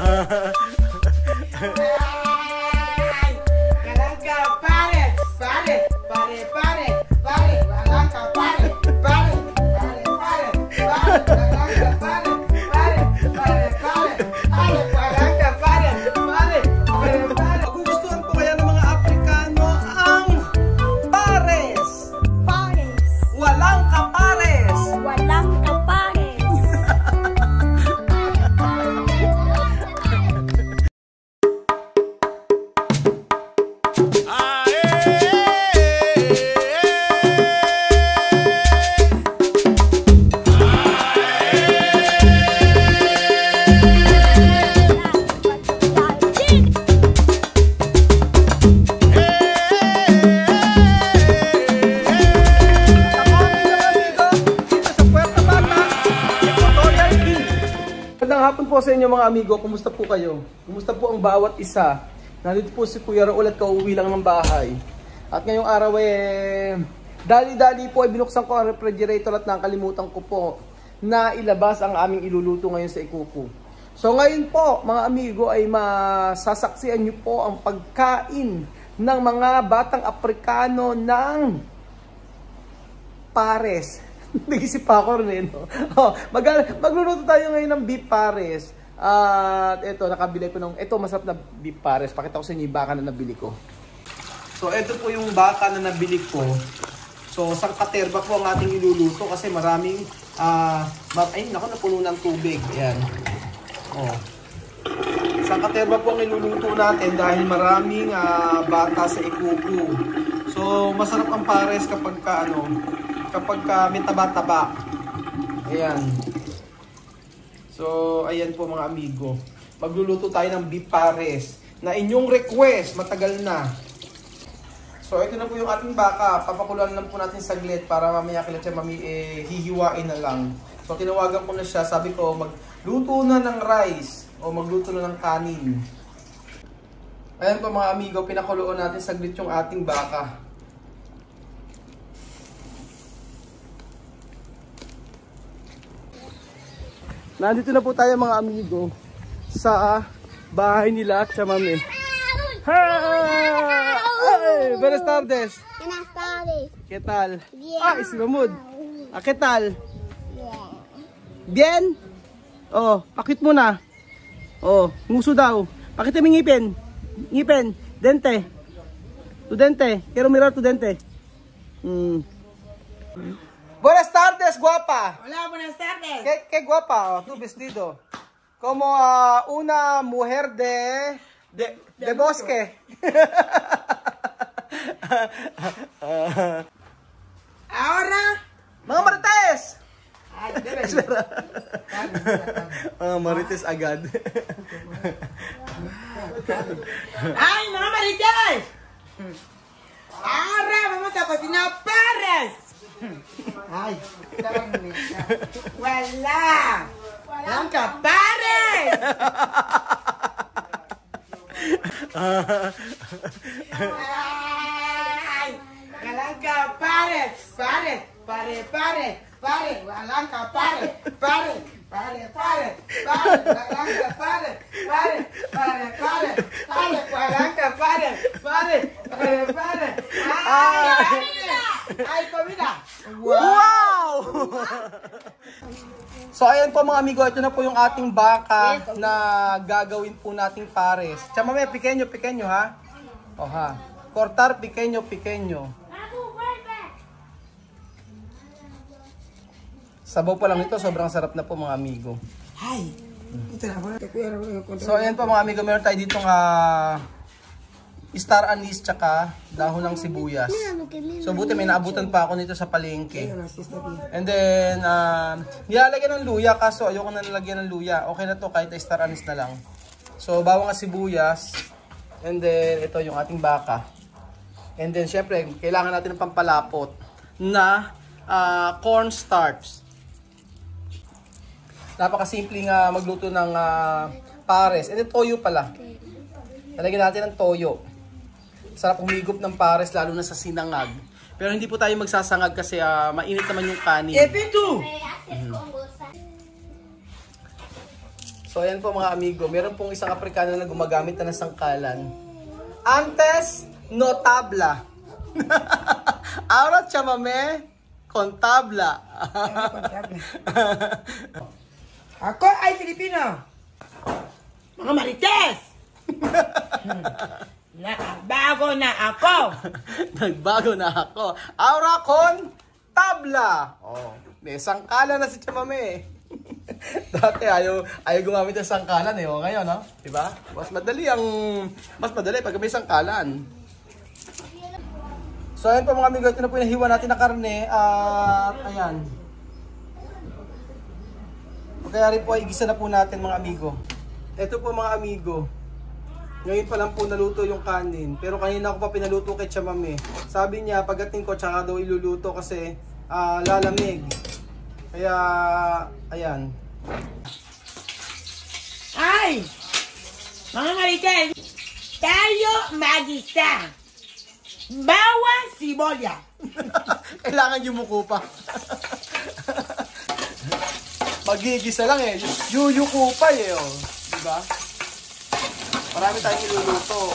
Walang ka pare. Pare. Pare. Pare. Pare. Walang ka pare. Pare. Pare. Pare. Pare. Walang ka pare. Pare. Pare. Pare. Pare. Walang ka pare. Pare. Pare. Pare. Gustuhan po kaya ng mga Aprikano ang pares. Pares. Walang kapares. Walang kapares. Magandang hapon po sa inyo mga amigo. Kumusta po kayo? Kumusta po ang bawat isa? Nandito po si Kuya Raul at kauwi lang ng bahay. At ngayong araw dali-dali po ay binuksan ko ang refrigerator at nakalimutan ko po na ilabas ang aming iluluto ngayon sa ikuko. So ngayon po mga amigo ay masasaksihan nyo po ang pagkain ng mga batang Aprikano ng pares. Nag-isip pa ako rin, no? Magluluto tayo ngayon ng beef pares. At ito, nakabili ko ng... Ito, masarap na beef pares. Pakita ko sa inyo yung baka na nabili ko. So, ito po yung baka na nabili ko. So, sangkaterba po ang ating iluluto kasi maraming... ay, naku, napuno ng tubig. Ayan. Sangkaterba po ang iluluto natin dahil maraming bata sa ikuko. So, masarap ang pares kapag may taba-taba. Ayan. So, ayan po mga amigo. Magluluto tayo ng beef pares na inyong request, matagal na. So, ito na po yung ating baka. Papakuluan lang po natin saglit para mamaya kailan siya hihiwain na lang. So, tinawagan ko na siya. Sabi ko, magluto na ng rice o magluto na ng kanin. Ayan po mga amigo, pinakuluan natin saglit yung ating baka. Nandito na po tayo mga amigo sa bahay nila at mami. Hey! Buenas tardes. Buenas tardes. ¿Qué tal? Bien. Si Mahmoud. ¿Qué tal? Bien. Bien? Oh, pakit mo na. Oh, nguso daw. Pakita mo ngipin. Ngipin. Dente. Tu dente. Quiero mirar tu dente. Buenas tardes, guapa. Hola, buenas tardes. Qué guapa, tu vestido. Como una mujer de bosque. Ahora. Mga marites! Ay, debe. Mga marites agad. Ay, mga marites. Ahora vamos a cocinar pares. Ay, wala. Walang ka pares. Ay, walang ka pares. Pare, pare, pare, pare, walang ka pare, pare, pare, pare, pare, walang ka pare, pare, pare, pare, pare, walang ka pare, pare, pare, pare. Ay, comida. Wow! So ayan po mga amigo, ito na po yung ating baka na gagawin po nating pares. Tsaka mamaya, pequeño ha? O ha? Cortar pequeño. Sabaw pa lang ito, sobrang sarap na po mga amigo. Ay, ito na po. So ayan po mga amigo, meron tayo ditong star anise tsaka dahon ng sibuyas. So buti may naabutan pa ako nito sa palengke. And then nilalagyan ng luya, kaso ayoko na nalagyan ng luya. Okay na to kahit star anise na lang. So bawang at sibuyas. And then ito yung ating baka. And then syempre kailangan natin ng pampalapot na cornstarch. Napakasimple nga magluto ng pares. And then toyo pala. Lalagyan natin ng toyo. Sarap humigop ng pares lalo na sa sinangag. Pero hindi po tayo magsasangag kasi mainit naman yung kanin. Epito! So So ayan po mga amigo, meron pong isang Aprikano na gumagamit na ng sangkalan. Antes notabla. Ahora chamame contabla. Ako ay Filipino. Mga marites! Nagbago na ako. Nagbago na ako. Ahora con tabla. Oh, may sangkalan na si chamame. Dati ayaw gumamit ng sangkalan eh. O ngayon, no? Diba? Mas madali pag may sangkalan. So ayan po mga amigo, ito na po inahiwa natin na karne at ayan. O kaya rin po ay igisa na po natin mga amigo. Ito po mga amigo. Ngayon pa lang po naluto yung kanin. Pero kanina ako pa pinaluto kay chamame. Sabi niya pagdating ko tsaka daw iluluto kasi lalamig. Kaya ayan. Ay! Mga marites, tayo mag-isa. Bawang sibolya. Kailangan yumuko pa. Magigisa lang eh. Yuyuko pa eh. Oh. Diba? Marami tayong iluluto.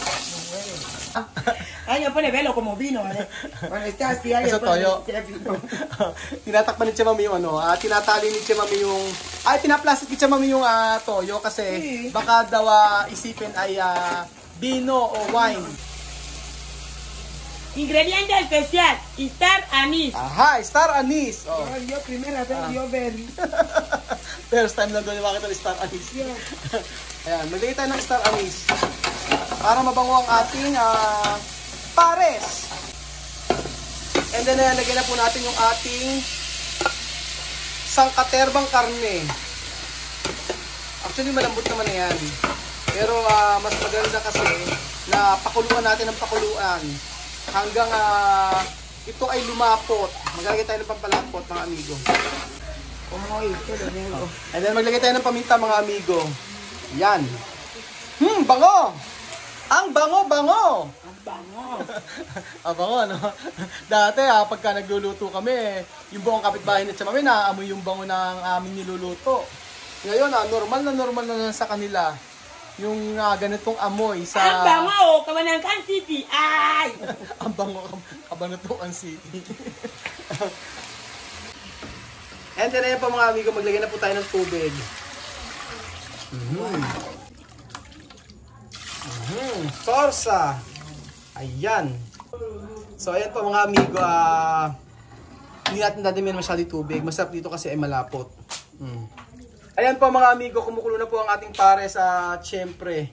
Ay, yo pone velo como vino, ¿vale? Cuando está así, ahí Eso toyo. vino. Tinatakpan ni Chamami yung ano, tinatali ni Chamami yung, pinaplastic ni Chamami yung toyo kasi baka daw isipin ay vino o wine. Ingrediente especial, star anise. Aha, star anise. Oh. Yo primera vez yo berry. First time lang doon yung makita ng star anise. Ayan, maglagay tayo ng star anise. Para mabango ang ating pares. And then lagyan na po natin yung ating sangkaterbang karne. Actually malambot naman na yan. Pero mas maganda kasi na pakuluan natin ng pakuluan hanggang ito ay lumapot. Maglagay tayo ng pampalapot mga amigo. And then maglagay tayo ng paminta mga amigo. Yan. Bango! Ang bango-bango! Ang bango! Ang bango, no? Dati, pagka nagluluto kami, yung buong kapitbahay na chamame, naaamoy yung bango ng aming niluluto. Ngayon, normal na sa kanila yung ganitong amoy sa... Ang bango! Kabanangkan City! Ay! Ang bango, Kabanatuan City. And then, ayan po mga amigo, maglagay na po tayo ng tubig. Sorsa. Ayan. So ayan po mga amigo, hindi natin dadamihan masyadong tubig. Masarap dito kasi ay malapot. Ayan po mga amigo, kumukulo na po ang ating pares syempre.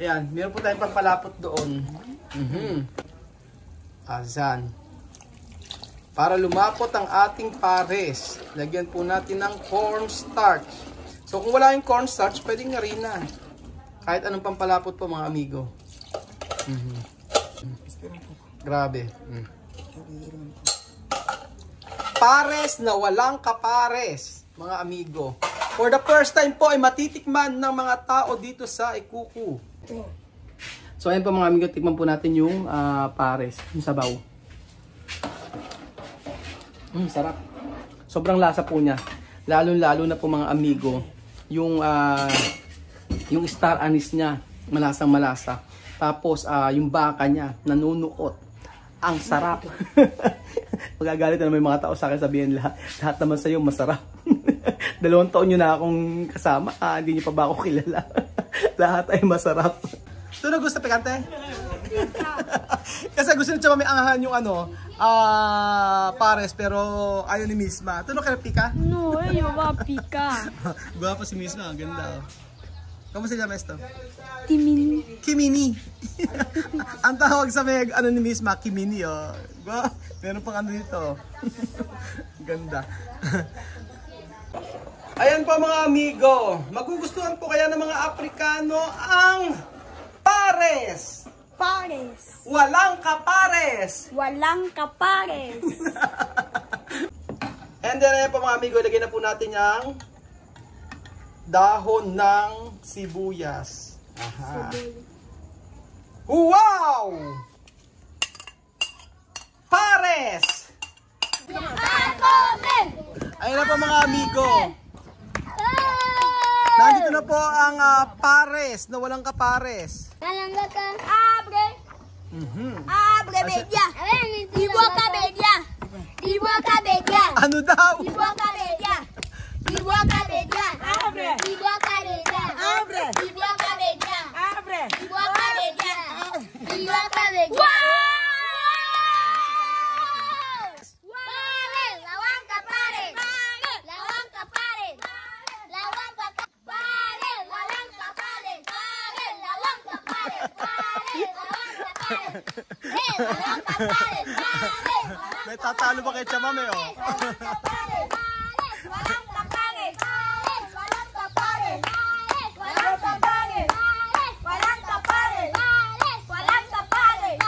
Ayan, meron po tayong pampalapot doon. Ayan. Para lumapot ang ating pares, lagyan po natin ng cornstarch. So kung wala yung cornstarch, pwedeng harina. Kahit anong pampalapot po mga amigo. Grabe. Pares na walang kapares, mga amigo. For the first time po ay matitikman ng mga tao dito sa Ikuku. So ayan po mga amigo, tikman po natin yung pares, yung sabaw. Sarap. Sobrang lasa po niya. Lalo-lalo na po mga amigo, yung star anise niya, malasang malasa. Tapos yung baka niya, nanunuot. Ang sarap. Magagalit na naman yung mga tao sa akin, sabihin lahat naman sa'yo masarap. 2 taon nyo na akong kasama, hindi nyo pa ba ako kilala. Lahat ay masarap. Ito na gusto, pikante? Kasi gusto nyo siya mamiangahan yung pares, pero ayaw ni Misma. Ito na kaya pika? No, yo va a picar. Guwapa si Misma, ang ganda. Kamu se llama esto? Timini. Kimini. Ang tawag sa ni Misma, Kimini. Oh. Meron pang ano dito. Ganda. Ayan po mga amigo. Magugustuhan po kaya ng mga Aprikano ang pares. Pares. Walang kapares. Walang kapares. And then ayan po mga amigo, lagyan na po natin yung dahon ng sibuyas. Aha. Wow! Pares! Ayun na po mga amigo. Nandito na po ang pares na walang kapares. Abre. Abre media. Dibuka media. Dibuka media. Ano daw? Dibuka media. Dibuka media. Abre. Dibuka media. Abre. Dibuka media. Abre. Dibuka media. Dibuka media. Lawang kapares. Lawang kapares. Lawang kapares. Lawang kapares. Lawang kapares. Lawang kapares. May tatalo ba kay Chamame, oh? Walang kapares. Walang kapares. Walang kapares. Walang kapares. Walang kapares. Walang kapares.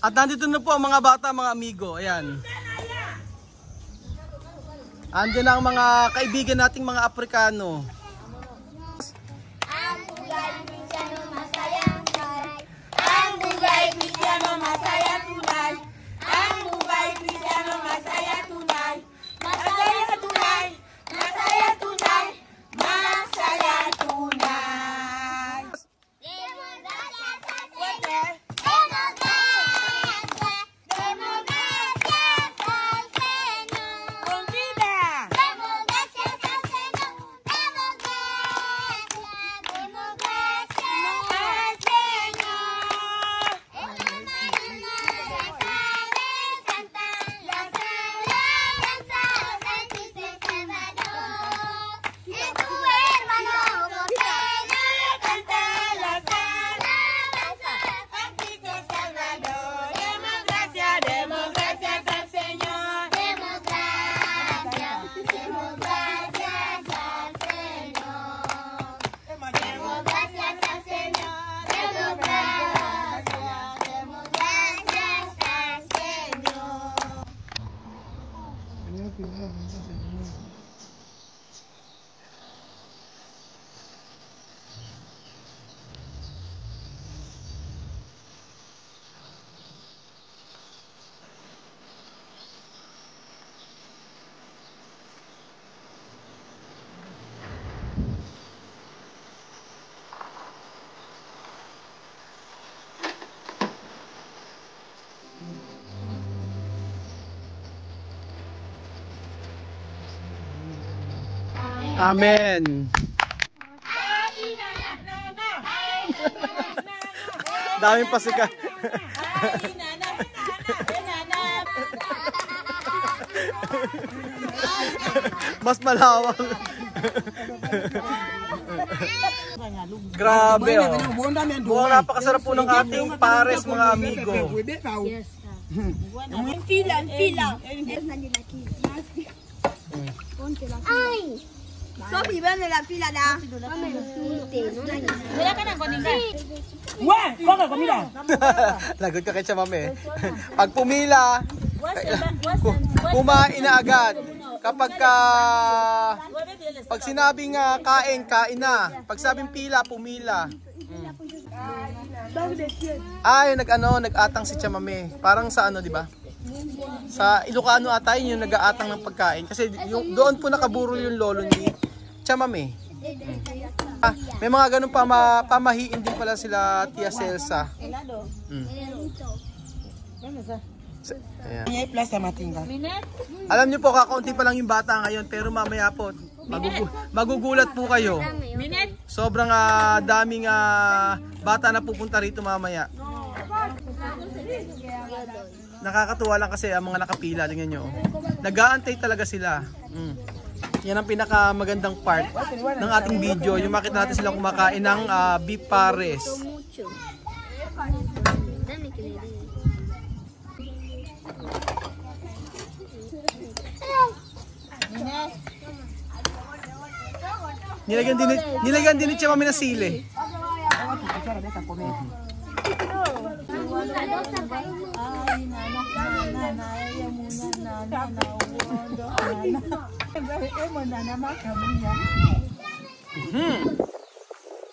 At nandito na po ang mga bata, mga amigo. Ayan. Andyan na ang mga kaibigan nating mga Aprikano. Ang bugay Cristiano masayang tunay. Ang bugay Cristiano masaya tunay. Ang bugay Cristiano masaya tunay. Masaya tunay. Masaya tunay. Masaya tunay. Demokrasya sa Fuerte. Demokrasya. Demokrasya sa Senyo. Con vida. Demokrasya sa Senyo. Demokrasya. Demokrasya sa Senyo. Francisco Salvador. Democracia, democracia al Señor. Amen. Daming pasika. Mas malawak. Grabe, oh. Mukhang napakasarap po ng ating pares, mga amigo. Fila. Ay. Sophie, ven de la fila da. Mira ka na koninga. Lagot ka kay Chamame. Pag pumila, kumain na agad. Pag sinabing kain, kain na. Pag sabing pila, pumila. Ay, nag-atang si Chamame. Parang sa di ba? Sa Ilocano ata yun yung nag-aatang ng pagkain. Kasi doon po nakaburo yung lolo ni Chamame. May mga ganun pamahiin din pala sila Tia Celsa. Ayan. Alam niyo po, kakaunti pa lang yung bata ngayon, pero mamaya po magugulat po kayo. Sobrang daming bata na pupunta rito mamaya. Nakakatuwa lang kasi ang mga nakapila, tingnan nyo. Nag-aantay talaga sila. Yan ang pinakamagandang part ng ating video, yung makita natin silang kumakain ng beef pares. Nilagyan din ni Chamame na sili.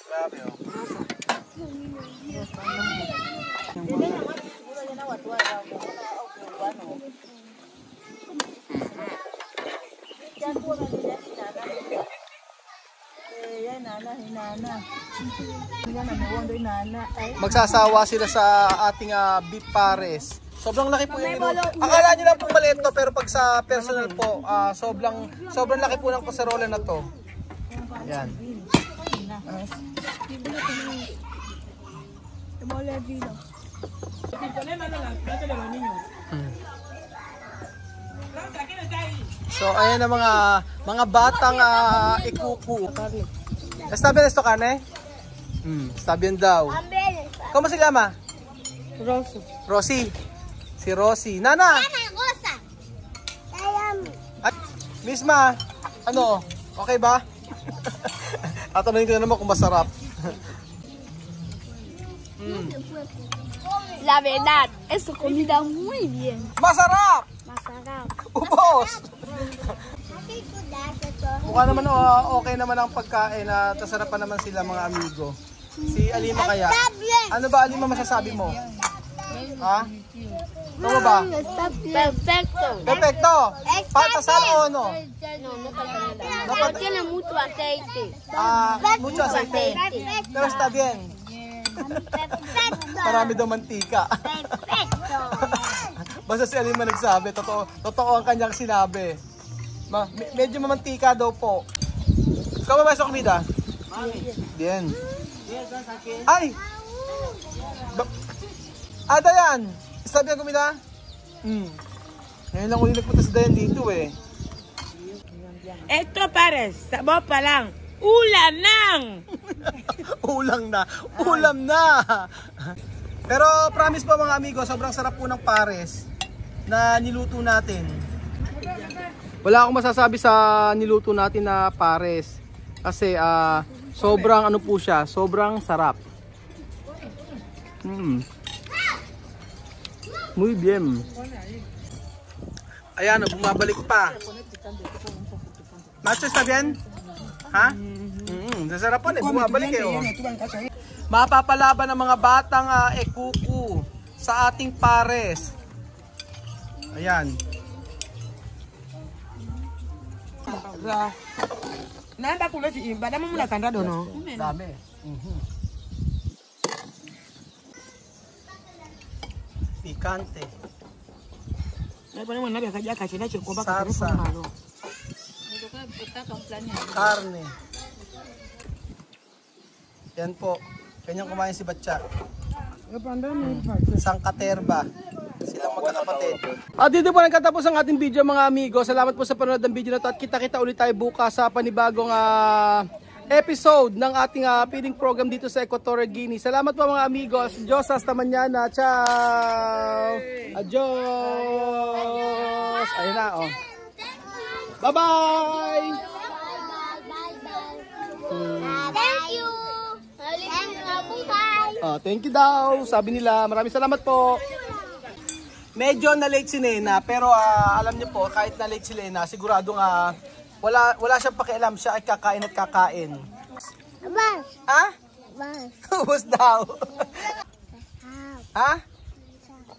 Grabe, oh. Magsasawa sila sa ating beef pares. Sobrang laki po yung minuto. Akala nyo lang po maliit to, pero pag sa personal po, sobrang laki po ng kaserola na to. Yan. So ayan ang mga batang ikuku. Está bien esto, carne? Está bien daw. ¿Cómo se llama? Rosa. Rosie. Si Rosie. Nana! Rosa. Ay, Misma, ano? Okay ba? Tatanungin ko na naman kung masarap. La verdad, es comida muy bien. Masarap! Masarap. Ubos! Mukha naman okay naman ang pagkain at tasarapan naman sila mga amigo. Si Alima kaya. Ano ba Alima masasabi mo? Ha? Ano ba? Perfecto. Perfecto! Patasal o ano? No tiene mucho aceite. Mucho aceite. Pero está bien. Perfecto. Marami daw mantika. Perfecto. Basta si Alima nagsabi, totoo ang kanyang sinabi. Medyo mamantika daw po. Ikaw ba sa komida? Bien. Ay! Dayan! Sabi ang komida? Ngayon lang ulit nagpunta si Dayan dito eh. Esto pares, sabor pa lang. Ulam nang! Ulam na! Ulam na! Pero promise po mga amigo, sobrang sarap po ng pares na niluto natin. Wala akong masasabi sa niluto natin na pares. Kasi sobrang ano po siya, sobrang sarap. Muy bien. Ayan, bumabalik pa. Nacho, está bien? Ha? Sasarapan eh, bumabalik eh. Oh. Mapapalaban ng mga batang ekuku sa ating pares. Ayan. Nanda kulo si Imba, dama muna kanda dono. Dami. Picante. Sarsa. Karne. Yan po. Kanyang kumain si Batya. Sangkaterba. Silang magkakapatid. At dito po nagkatapos ang ating video mga amigo. Salamat po sa panonood ng video na to. At kita-kita ulit tayo bukas sa panibagong episode ng ating feeding program dito sa Equatorial Guinea. Salamat po mga amigos. Diyos hasta mañana. Ciao! Adios! Ayun na oh. Bye-bye! Thank you. Thank you daw. Sabi nila, maraming salamat po. Medyo na late si Nena, pero alam niyo po, kahit na late si Nena, siguradong wala siyang pakialam, siya ay kakain at kakain. Bas. Ha? Bas. Ubus daw. Ha?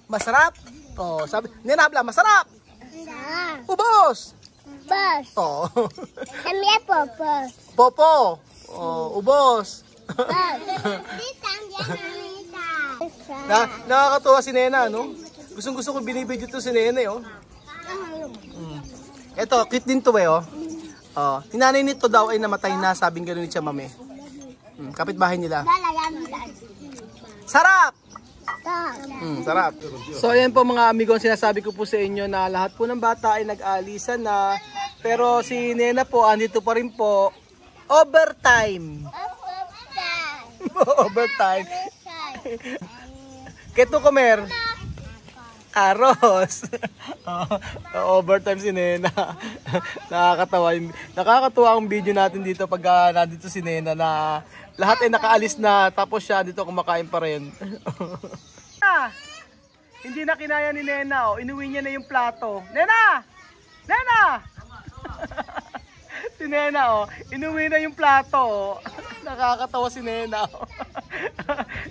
Masarap? Oh, sabi, Nena habla, masarap. Sarap. Ubos. Bas. Oh. También popos. Popo. Oh, ubos. Bas. Nakakatuwa si Nena, no? Gusto ko binibidyo to si Nena, oh. Ito, cute din to, eh, oh. Tinanay nito daw ay namatay na, sabing gano'n ni Tia Mame. Kapitbahay nila. Sarap! Sarap. So ayan po mga amigo, sinasabi ko po sa inyo na lahat po ng bata ay nag-aalisan na. Pero si Nena po, andito pa rin po. Overtime. Overtime. Keto comer. Arroz. Overtime si Nena. Nakakatawa ang video natin dito pag nandito si Nena na lahat ay nakaalis na tapos siya dito kumakain pa rin. Hindi na kinaya ni Nena, oh. Inuwi niya na yung plato. Nena! Nena! Si Nena, oh. Inuwi na yung plato, oh. Nakakatawa si Nena, oh.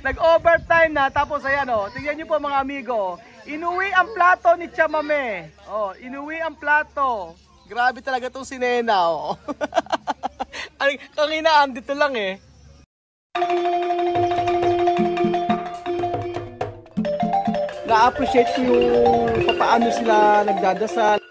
Nag-overtime na tapos ayan, oh. Tingnan niyo po mga amigo. Inuwi ang plato ni Tia Mame. Oh, inuwi ang plato. Grabe talaga tong si Nena, oh. Kanina andito lang eh. Na-appreciate ko yung paano sila nagdadasal.